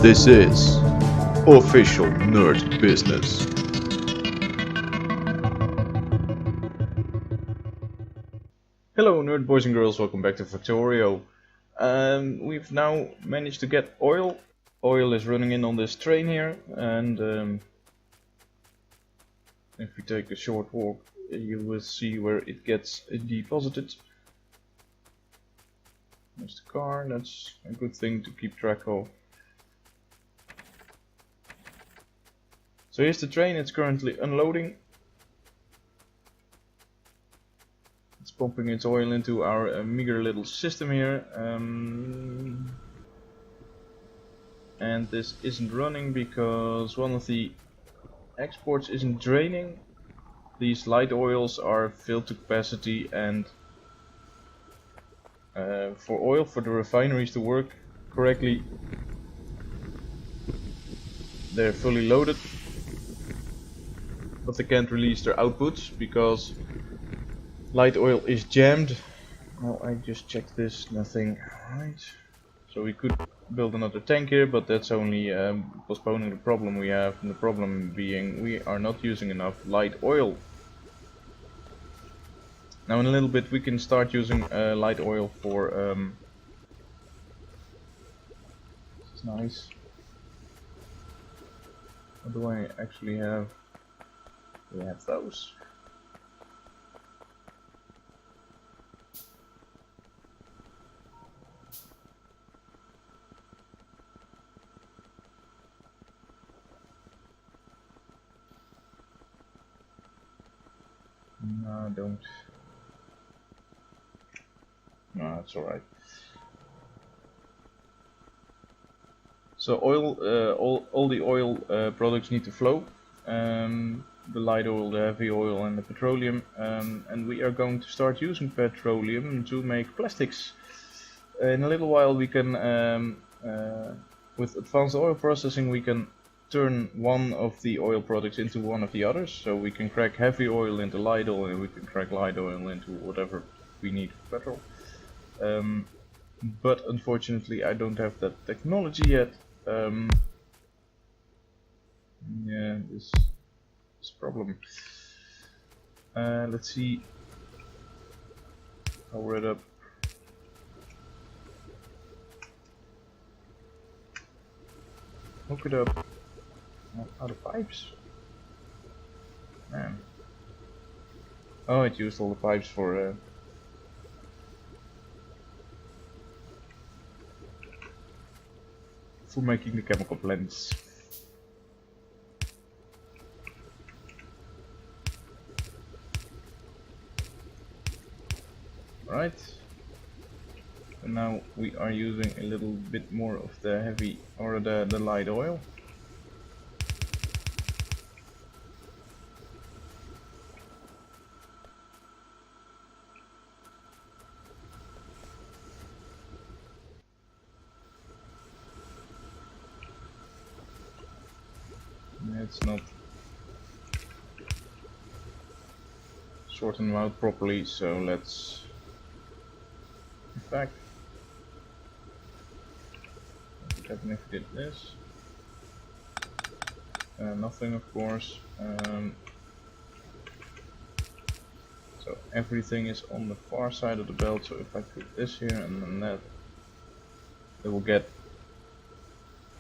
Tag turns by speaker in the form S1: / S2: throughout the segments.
S1: This is Official Nerd Business. Hello nerd boys and girls, welcome back to Factorio. We've now managed to get oil. Oil is running in on this train here, and if we take a short walk you will see where it gets deposited. There's the car, that's a good thing to keep track of. So here's the train, it's currently unloading. It's pumping its oil into our meager little system here. And this isn't running because one of the exports isn't draining. These light oils are filled to capacity, and for the refineries to work correctly, they're fully loaded, but they can't release their outputs because light oil is jammed. Well, I just checked this, nothing. Right. So we could build another tank here, but that's only postponing the problem we have, and the problem being we are not using enough light oil. Now in a little bit we can start using light oil for this is nice. What do I actually have? We have those. No, I don't. No, that's alright. So oil, all the oil products need to flow. The light oil, the heavy oil and the petroleum. And we are going to start using petroleum to make plastics. In a little while we can, with advanced oil processing, we can turn one of the oil products into one of the others. So we can crack heavy oil into light oil, and we can crack light oil into whatever we need for petrol. But unfortunately I don't have that technology yet. Yeah, this problem. Let's see. Power it up. Hook it up. Out of pipes. Man. Oh, it used all the pipes for making the chemical blends. Right. And now we are using a little bit more of the heavy or the light oil. It's not sorting them out properly, so let's, in fact, what would happen if we did this? Nothing, of course. So everything is on the far side of the belt, so if I put this here and then that, it will get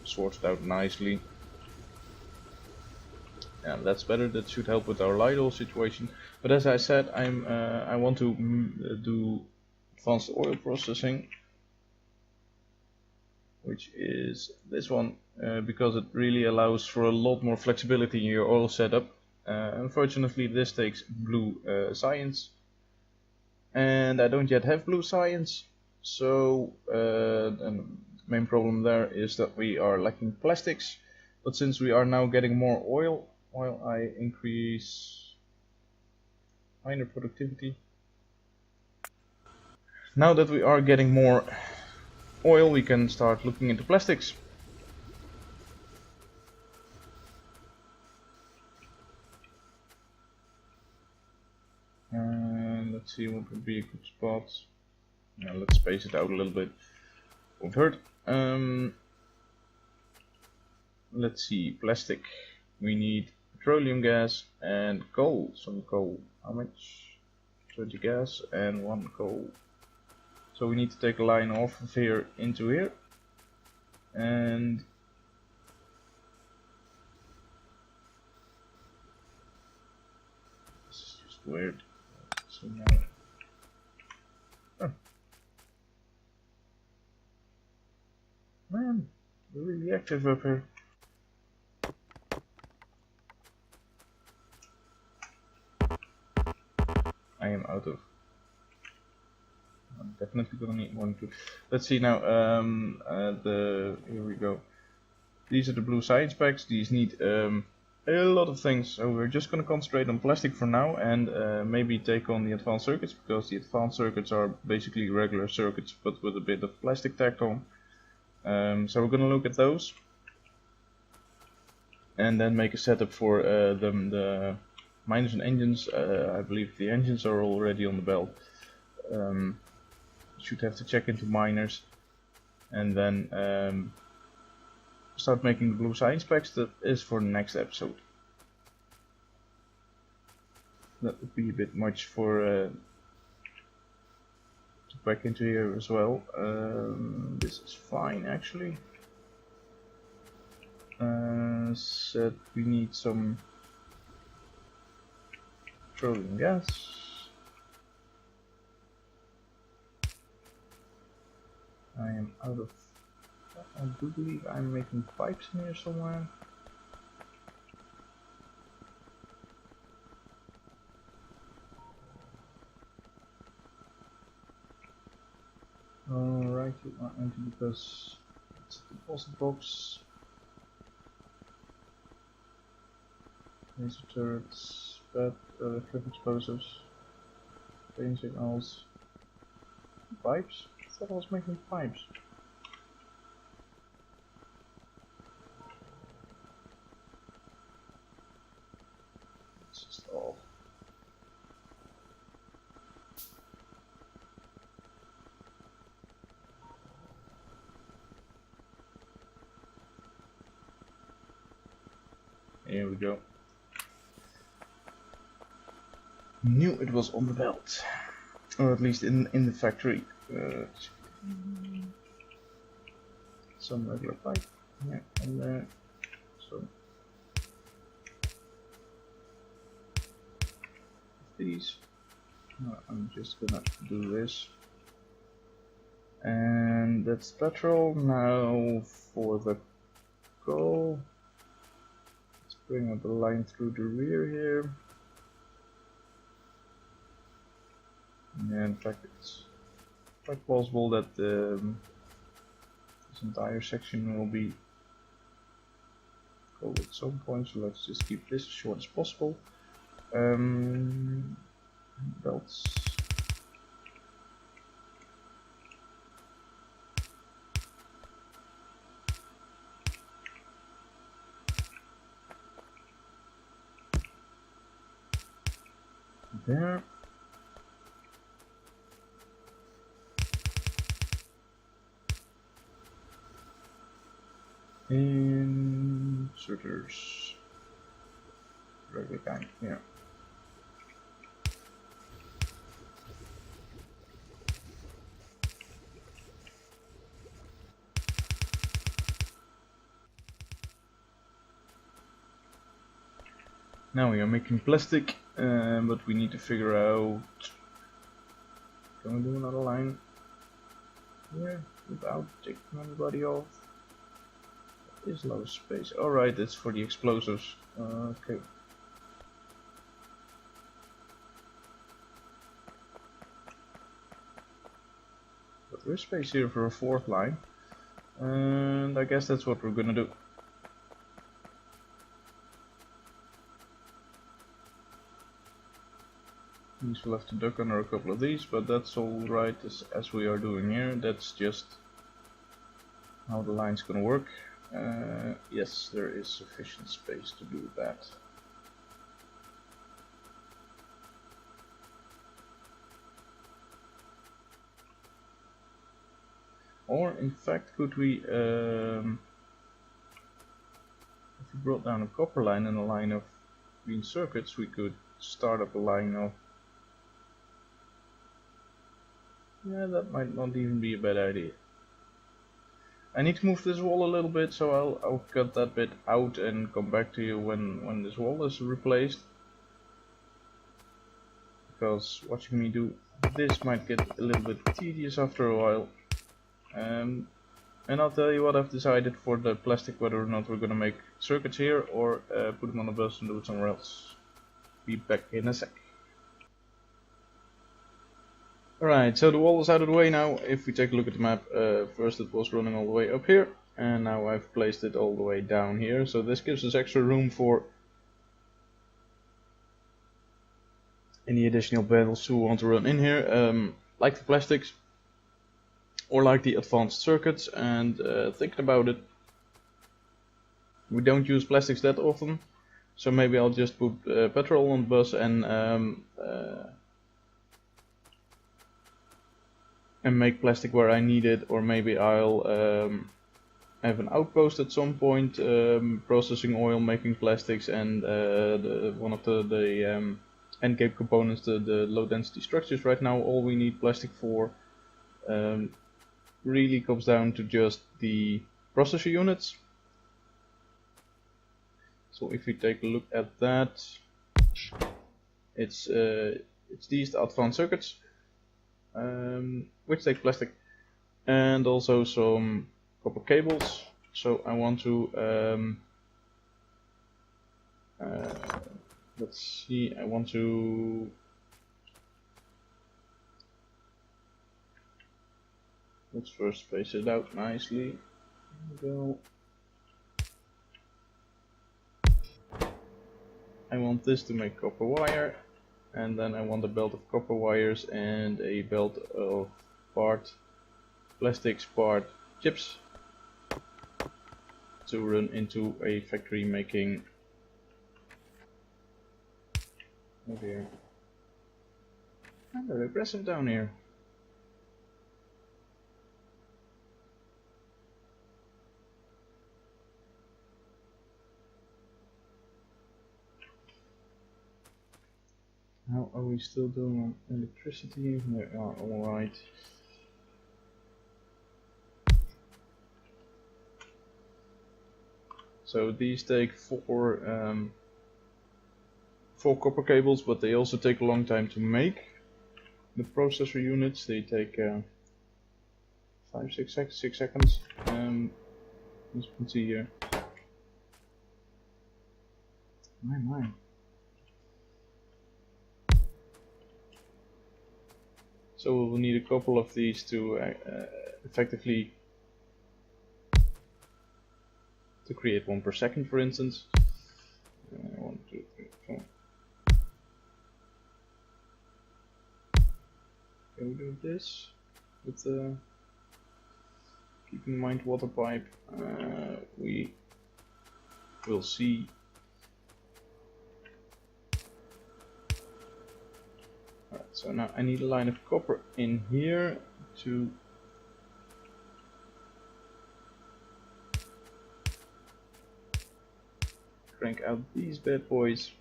S1: sorted out nicely. Yeah, that's better. That should help with our light oil situation. But as I said, I want to do advanced oil processing, which is this one, because it really allows for a lot more flexibility in your oil setup. Unfortunately, this takes blue science, and I don't yet have blue science. So the main problem there is that we are lacking plastics. But since we are now getting more oil, while I increase miner productivity. Now that we are getting more oil, we can start looking into plastics. And let's see what would be a good spot. Now let's space it out a little bit. Won't hurt. let's see, plastic. We need petroleum gas and coal. Some coal. How much? 20 gas and 1 coal. So we need to take a line off of here into here. And this is just weird. So now, oh. Man, we're really active up here. I am out of. I'm definitely gonna need one too. Let's see now. Here we go. These are the blue science packs. These need a lot of things. So we're just gonna concentrate on plastic for now, and maybe take on the advanced circuits, because the advanced circuits are basically regular circuits but with a bit of plastic tacked on. So we're gonna look at those, and then make a setup for the miners and engines. I believe the engines are already on the belt. Should have to check into miners, and then start making the blue science packs. That is for the next episode. That would be a bit much for to pack into here as well. This is fine actually. Said we need some petroleum gas. I am out of. I do believe I'm making pipes in here somewhere. Alright, you are empty because it's a deposit box. Laser turrets, bad clip explosives, pain signals, pipes. I thought I was making pipes. It's just off. Here we go. Knew it was on the belt, or at least in the factory. Some regular pipe, yeah, and there. So these. I'm just gonna do this, and that's petrol. Now for the coal. Let's bring up the line through the rear here. Yeah, in fact, it's quite plausible that this entire section will be cold at some point, so let's just keep this as short as possible. Belts. There. Inserters. Regular kind, yeah. Now we are making plastic, but we need to figure out. Can we do another line here without taking anybody off? There is low space. Alright, that's for the explosives. Okay. But there's space here for a fourth line, and I guess that's what we're gonna do. These will have to duck under a couple of these, but that's alright as we are doing here. That's just how the line's gonna work. Yes, there is sufficient space to do that. Or in fact, could we If we brought down a copper line and a line of green circuits, we could start up a line of... Yeah, that might not even be a bad idea. I need to move this wall a little bit, so I'll cut that bit out and come back to you when this wall is replaced. Because watching me do this might get a little bit tedious after a while. And I'll tell you what I've decided for the plastic, whether or not we're gonna make circuits here or put them on a bus and do it somewhere else. Be back in a sec. Alright, so the wall is out of the way now. If we take a look at the map, first it was running all the way up here, and now I've placed it all the way down here. So this gives us extra room for any additional battles who want to run in here, like the plastics or like the advanced circuits. And thinking about it, we don't use plastics that often, so maybe I'll just put petrol on the bus and make plastic where I need it, or maybe I'll have an outpost at some point, processing oil, making plastics, and one of the endgame components, the low density structures. Right now all we need plastic for really comes down to just the processor units. So if we take a look at that, it's these advanced circuits, which take plastic, and also some copper cables. So I want to let's see, I want to let's first space it out nicely. There we go. I want this to make copper wire, and then I want a belt of copper wires and a belt of part plastics, part chips to run into a factory making... Oh dear. I'm very aggressive down here. How are we still doing on electricity? We are alright. So these take four copper cables, but they also take a long time to make. The processor units, they take 6 seconds. As you can see here. My. So we'll need a couple of these to effectively to create one per second, for instance. 1, 2, 3, 4. Can we do this with keep in mind water pipe? We will see. Alright, so now I need a line of copper in here to crank out these bad boys,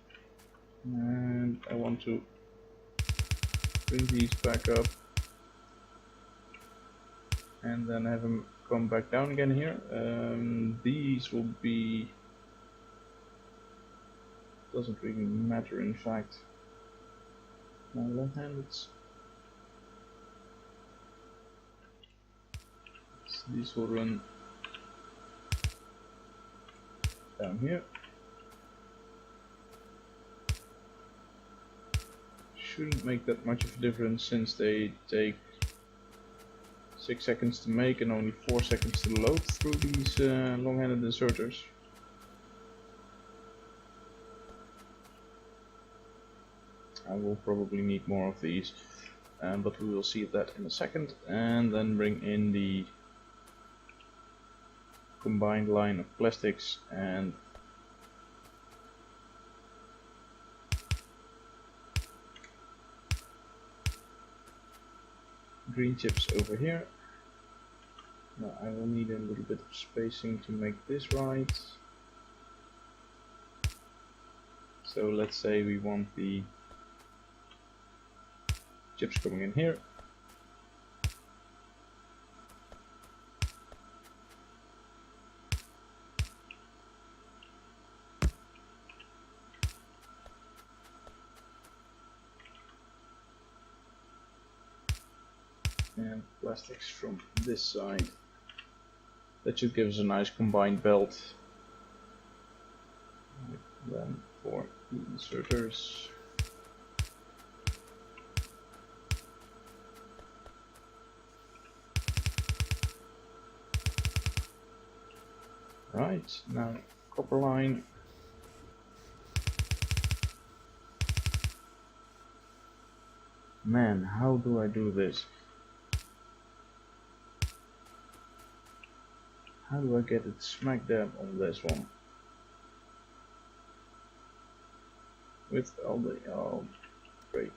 S1: and I want to bring these back up and then have them come back down again here. These will be... doesn't really matter in fact. Long-handed. So these will run down here. Shouldn't make that much of a difference since they take 6 seconds to make and only 4 seconds to load through these long-handed inserters. I will probably need more of these, but we will see that in a second. And then bring in the combined line of plastics and green chips over here. Now I will need a little bit of spacing to make this right. So let's say we want the chips coming in here. And plastics from this side. That should give us a nice combined belt. Then for the inserters. Right, now copper line. Man, how do I do this? How do I get it smack dab on this one? With all the, oh, great.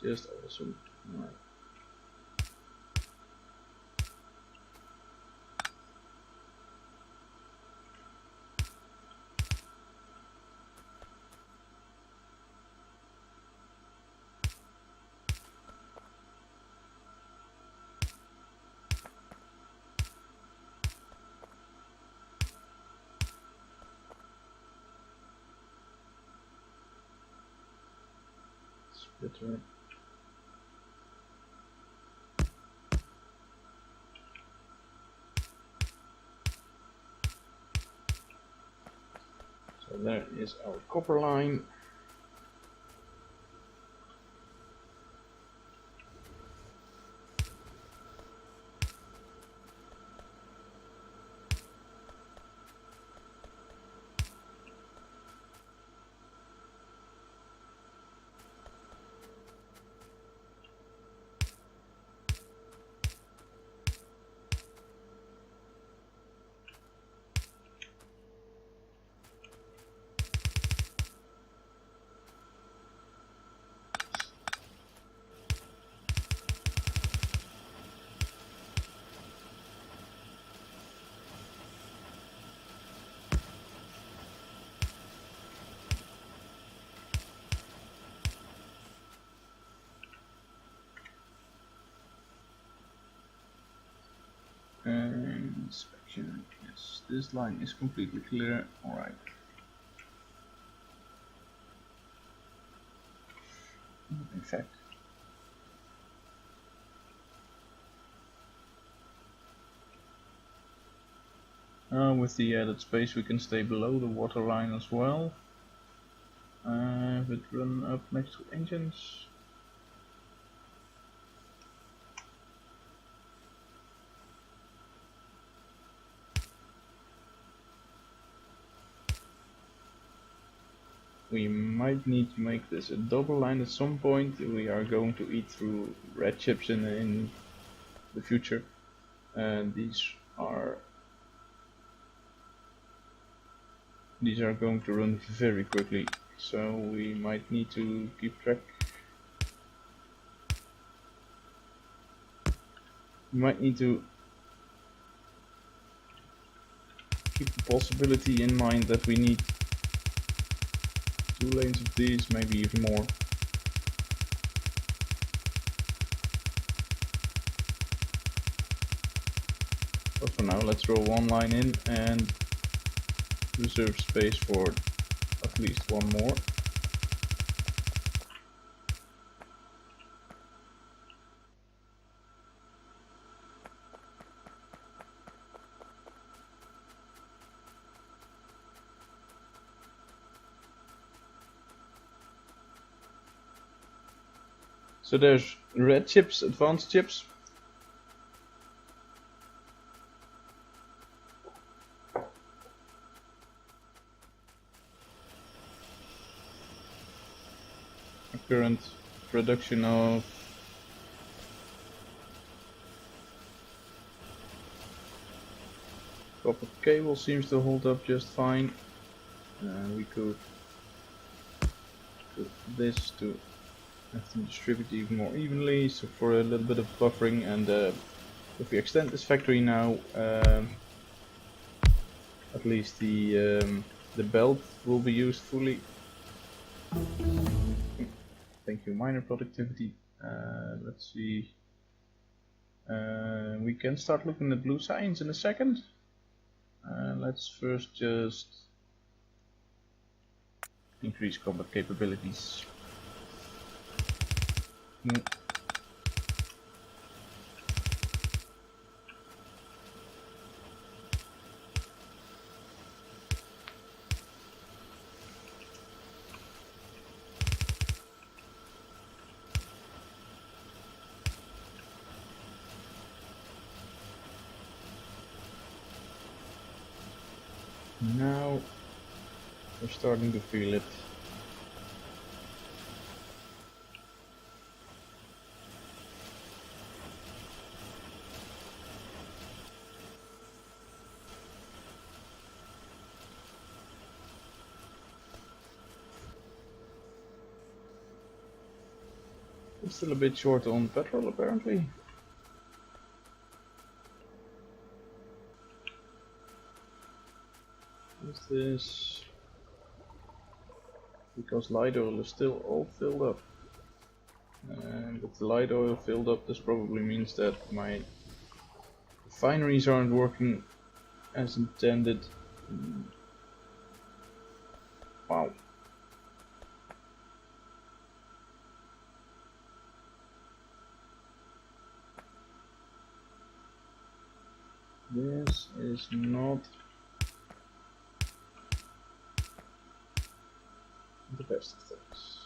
S1: Just awesome. Right. Splitter. So there is our copper line. Inspection. Yes, this line is completely clear. Alright. In fact, with the added space we can stay below the water line as well. Have it run up next to engines. We might need to make this a double line at some point. We are going to eat through red chips in the future. These are going to run very quickly, so we might need to keep track. We might need to keep the possibility in mind that we need 2 lanes of these, maybe even more. But for now, let's roll 1 line in and reserve space for at least 1 more. So there's red chips, advanced chips. Current production of copper cable seems to hold up just fine. We could do this to have to distribute even more evenly, so for a little bit of buffering. And if we extend this factory now, At least the belt will be used fully. Thank you, minor productivity. Let's see. We can start looking at blue science in a second. Let's first just increase combat capabilities. Now we're starting to feel it. We're still a bit short on petrol apparently. Is this because light oil is still all filled up? And with the light oil filled up, this probably means that my refineries aren't working as intended. Wow. This is not the best of things.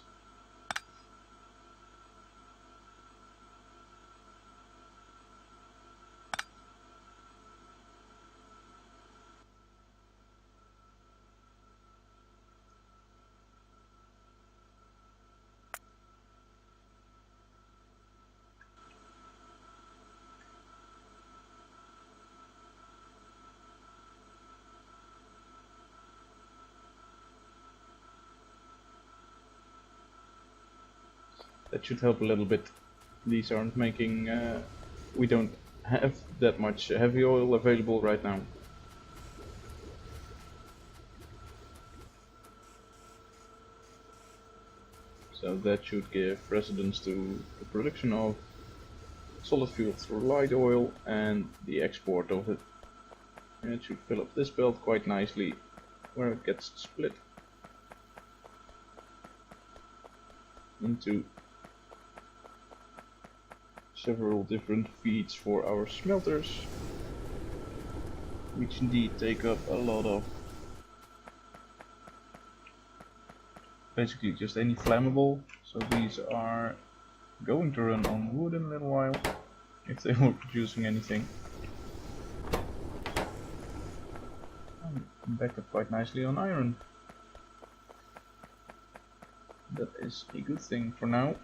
S1: That should help a little bit. These aren't making... we don't have that much heavy oil available right now. So that should give precedence to the production of solid fuel through light oil and the export of it. And it should fill up this belt quite nicely where it gets split into several different feeds for our smelters, which indeed take up a lot of basically just any flammable. So these are going to run on wood in a little while if they were producing anything. And backed up quite nicely on iron. That is a good thing for now.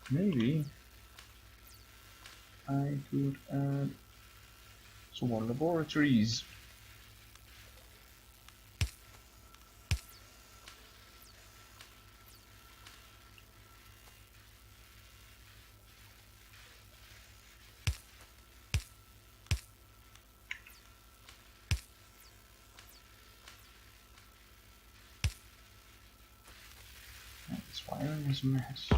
S1: Maybe I could add some more laboratories. This wiring is a mess.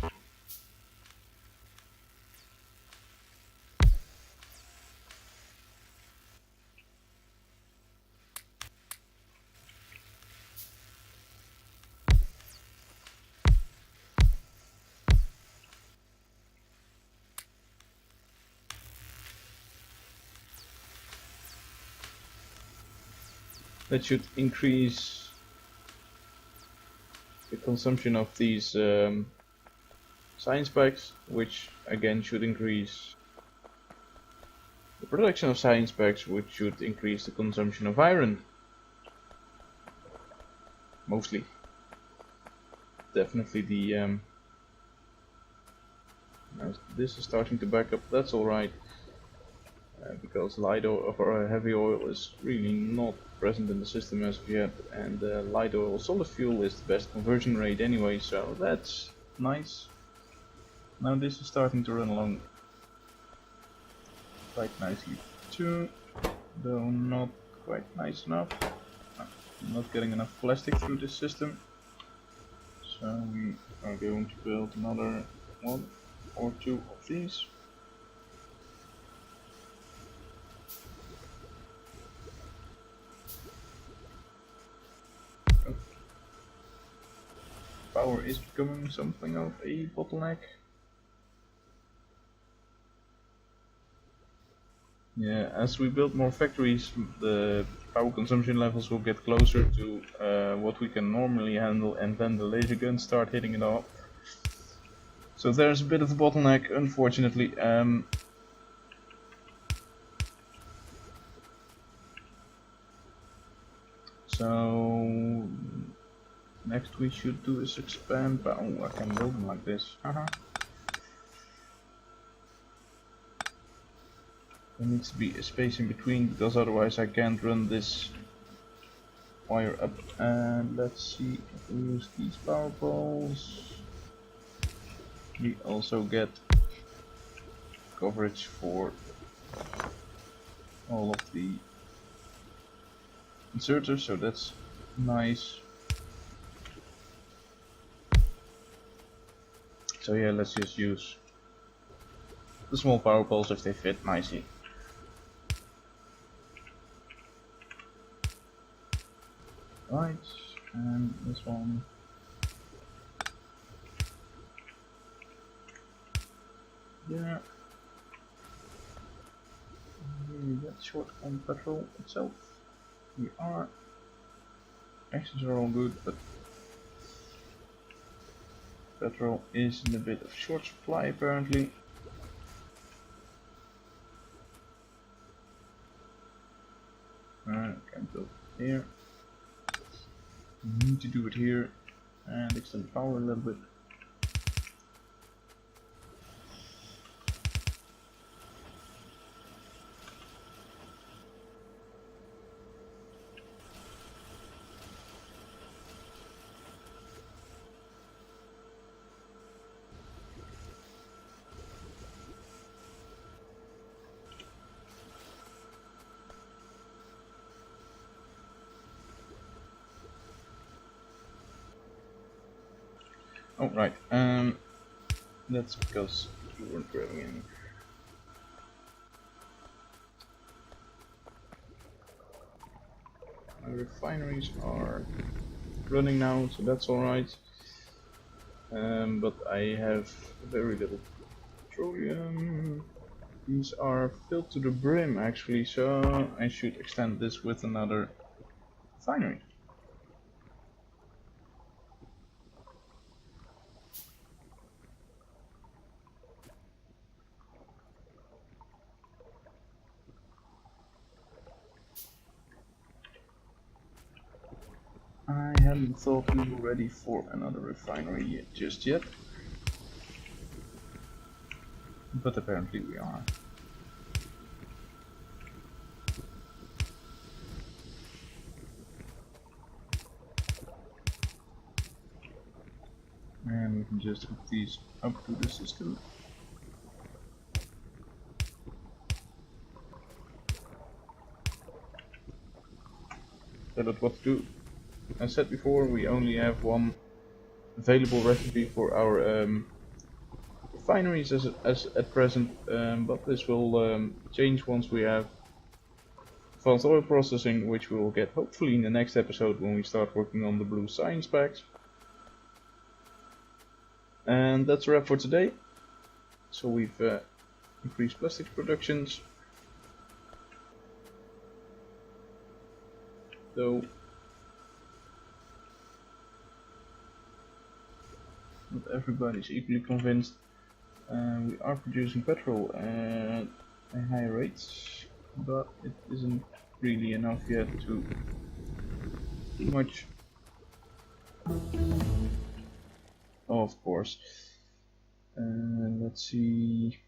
S1: That should increase the consumption of these science packs, which again should increase the production of science packs, which should increase the consumption of iron. Mostly. Definitely the now this is starting to back up. That's alright. Because light oil or heavy oil is really not present in the system as of yet, and light oil solid fuel is the best conversion rate anyway, so that's nice. Now this is starting to run along quite nicely too, though not quite nice enough. I'm not getting enough plastic through this system, so we are going to build another one or two of these. Power is becoming something of a bottleneck. Yeah, as we build more factories, the power consumption levels will get closer to what we can normally handle, and then the laser guns start hitting it off. So there's a bit of a bottleneck, unfortunately. So next we should do is expand. Oh, I can build them like this. There needs to be a space in between, because otherwise I can't run this wire up. And let's see if we use these power poles. We also get coverage for all of the inserters, so that's nice. So yeah, let's just use the small power poles if they fit nicely. Right, and this one. Yeah. We get short on petrol itself. We are. Actions are all good, but petrol is in a bit of short supply apparently. Can't build here. We need to do it here and extend the power a little bit. Oh right, that's because we weren't grabbing any. My refineries are running now, so that's alright. But I have very little petroleum. These are filled to the brim actually, so I should extend this with another refinery. I hadn't thought we were ready for another refinery yet, just yet, but apparently we are. And we can just hook these up to the system. Tell it what to do. As said before, we only have one available recipe for our refineries as at present, but this will change once we have advanced oil processing, which we will get hopefully in the next episode when we start working on the blue science packs. And that's a wrap for today. So we've increased plastics productions, though not everybody's equally convinced. We are producing petrol at a high rate, but it isn't really enough yet to do much. Oh, of course. Let's see.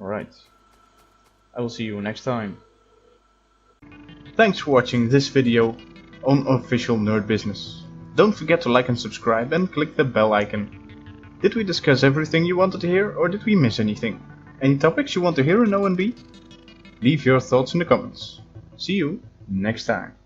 S1: Alright. I will see you next time. Thanks for watching this video on Official Nerd Business. Don't forget to like and subscribe and click the bell icon. Did we discuss everything you wanted to hear, or did we miss anything? Any topics you want to hear in O&B? Leave your thoughts in the comments. See you next time.